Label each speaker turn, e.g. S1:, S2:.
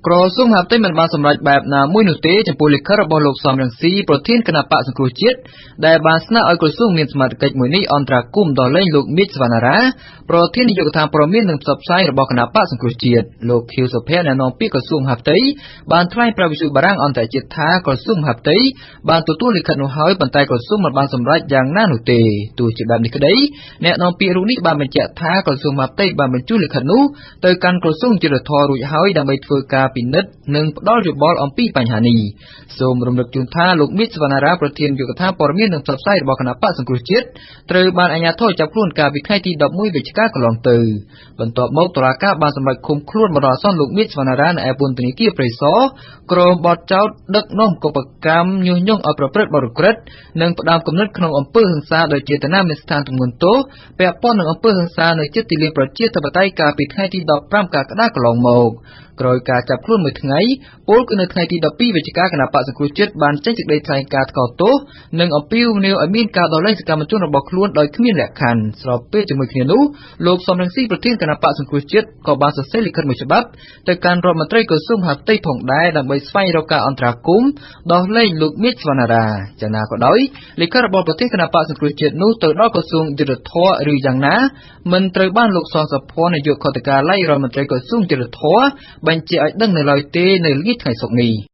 S1: ក្រសួងមហាផ្ទៃមិនបានសម្រេចបែបណាមួយនោះទេចំពោះលិខិតរបស់លោកសំរងស៊ីប្រធានគណៈបកសង្គ្រោះជាតិដែលបានស្នើឲ្យក្រសួងមានសមត្ថកិច្ចមួយនេះអន្តរាគមន៍ដល់លែងលោកមីតសវណ្ណារាប្រធាននាយកដ្ឋានព័ត៌មាននិងផ្សព្វផ្សាយរបស់គណៈបកសង្គ្រោះជាតិលោកខៀវសុភ័ក្រអ្នកនាំពាក្យក្រសួងមហាផ្ទៃបានថ្លែងប្រាប់វិទ្យុបារាំងអន្តរជាតិថាក្រសួងមហាផ្ទៃបានទទួលលិខិតនោះហើយប៉ុន្តែក្រសួងមិនបានសម្រេចយ៉ាងណានោះទេទោះជាបែបនេះក្តីអ្នកនាំពាក្យរូបនេះបានបញ្ជាក់ថាក្រសួងមហាផ្ទៃបានបញ្ជូនលិខិតនោះទៅកាន់ក្រសួងយុត្តិធម៌រួចហើយដើម្បីធ្វើការពិនិត្យនិងផ្ដល់យោបល់អំពីបញ្ហានេះសូមរំលឹកជូនថាលោកមីតសវណ្ណារាប្រធាននាយកដ្ឋានព័ត៌មាននិងផ្សព្វផ្សាយរបស់គណៈបកសង្គ្រោះជាតិត្រូវបានអាជ្ញាធរចាប់ខ្លួនកាលពីថ្ងៃទី11វិច្ឆិកាកន្លងទៅបន្ទាប់មកតុលាការបានសម្រេចឃុំខ្លួនបណ្ដោះអាសន្នលោកមីតសវណ្ណារានៅឯពន្ធនាគារព្រៃសរក្រោមបទចោទដឹកនាំកុបកម្មញុះញង់ឲ្យប្រព្រឹត្តបទឧក្រិដ្ឋនិងផ្ដាំគំនិតក្នុងអំពើហិង្សាដោយចេតនាមានស្ថានទម្ងន់ទោសពាក់ព័ន្ធនឹងអំពើហិង្សានៅជិតទីលានប្រជាធិបតេយ្យកាលពីថ្ងៃទី15កក្កដាកន្លងមកក្រោយការចាប់ខ្លួនមួយថ្ងៃពលគឺនៅថ្ងៃទី12វិច្ឆិកាគណៈបក្សសង្គ្រោះជាតិបានចេញសេចក្តីថ្លែងការណ៍ថ្កោលទោសនិងអំពាវនាវឲ្យមានការដោះលែងសកម្មជនរបស់ខ្លួនដោយគ្មានលក្ខខណ្ឌស្របពេលជាមួយគ្នានោះលោកសំរងស៊ីប្រធានគណៈបក្សសង្គ្រោះជាតិក៏បានសរសេរលិខិតមួយច្បាប់ទៅកាន់រដ្ឋមន្ត្រីក្រសួងមហាផ្ទៃផងដែរដើម្បីស្វែងរកការអន្តរាគមន៍ដោះលែងលោកមីតសវណ្ណារាយ៉ាងណាក៏ដោយលិខិតរបស់ប្រធានគណៈបក្សសង្គ្រោះជាតិនោះទៅដល់ក្រសួងយុត្តិធម៌ឬយ៉ាងណាមិនត្រូវបានលោកសសុភ័ណ្ឌនាយកខុទ្ទកាល័យរដ្ឋមន្ត្រីក្រសួងយុត្តិធម៌បញ្ជាក់ឲ្យដឹងនៅឡើយទេនៅល្ងាចថ្ងៃសុក្រនេះ